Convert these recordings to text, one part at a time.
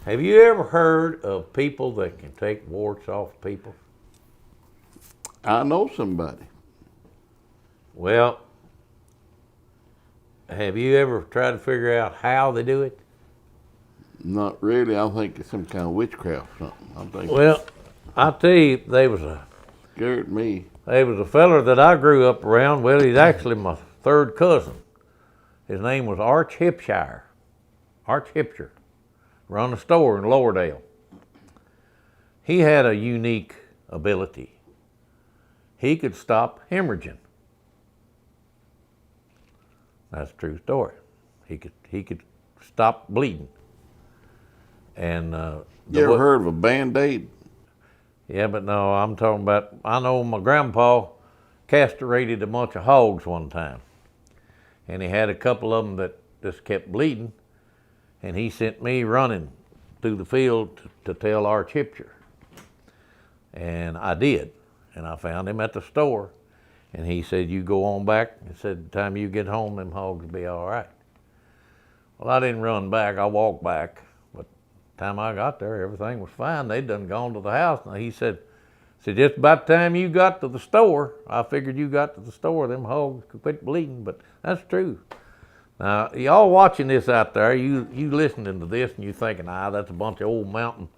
Have you ever heard of people that can take warts off people? I know somebody. Well, have you ever tried to figure out how they do it? Not really. I think it's some kind of witchcraft or something. I think Well, I'll tell you, there was a feller that I grew up around. Well, he's actually my third cousin. His name was Arch Hipshire. Arch Hipshire. Run a store in Lowerdale. He had a unique ability. He could stop hemorrhaging. That's a true story. He could stop bleeding. And you ever heard of a Band-Aid? Yeah, but no, I'm talking about, I know my grandpa castrated a bunch of hogs one time. And he had a couple of them that just kept bleeding. And he sent me running through the field to tell Arch Hipshire. And I did. And I found him at the store. And he said, you go on back. He said, the time you get home, them hogs will be all right. Well, I didn't run back. I walked back. But the time I got there, everything was fine. They'd done gone to the house. And he said, just about the time you got to the store, I figured you got to the store, them hogs could quit bleeding. But that's true. Now, y'all watching this out there, you listening to this and you thinking, that's a bunch of old mountain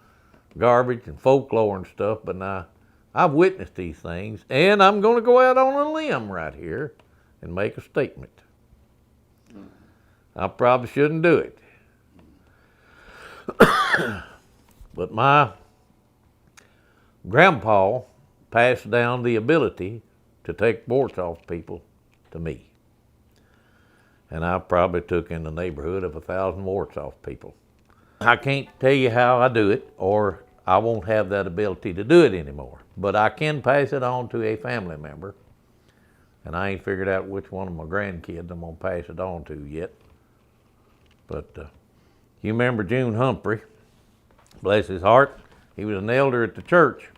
garbage and folklore and stuff. But now, I've witnessed these things, and I'm going to go out on a limb right here and make a statement. I probably shouldn't do it. But my grandpa passed down the ability to take warts off people to me. And I probably took in the neighborhood of 1,000 warts off people. I can't tell you how I do it, or I won't have that ability to do it anymore. But I can pass it on to a family member. And I ain't figured out which one of my grandkids I'm gonna pass it on to yet. But you remember June Humphrey, bless his heart, he was an elder at the church.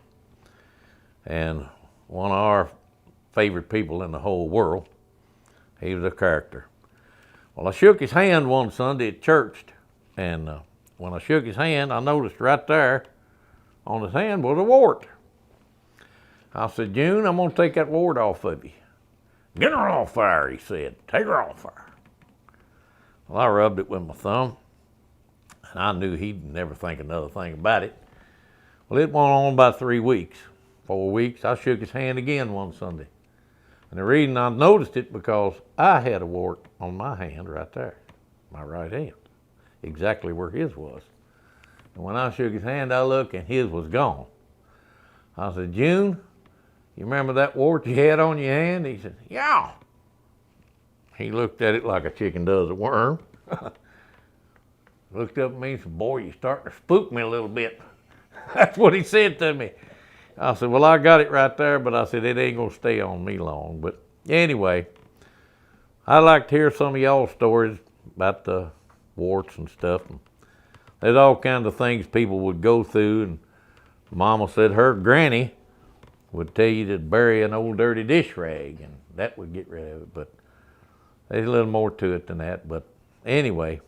And one of our favorite people in the whole world. He was a character. Well, I shook his hand one Sunday at church, and when I shook his hand, I noticed right there on his hand was a wart. I said, June, I'm going to take that wart off of you. Get her off there, he said. Take her off there. Well, I rubbed it with my thumb, and I knew he'd never think another thing about it. Well, it went on about 3 weeks, 4 weeks. I shook his hand again one Sunday. And the reason I noticed it because I had a wart on my hand right there, my right hand, exactly where his was. And when I shook his hand, I looked and his was gone. I said, June, you remember that wart you had on your hand? He said, yeah. He looked at it like a chicken does a worm. Looked up at me and said, boy, you're starting to spook me a little bit. That's what he said to me. I said, well, I got it right there, but I said, it ain't going to stay on me long. But anyway, I'd like to hear some of y'all's stories about the warts and stuff. And there's all kinds of things people would go through. And Mama said her granny would tell you to bury an old dirty dish rag, and that would get rid of it. But there's a little more to it than that. But anyway.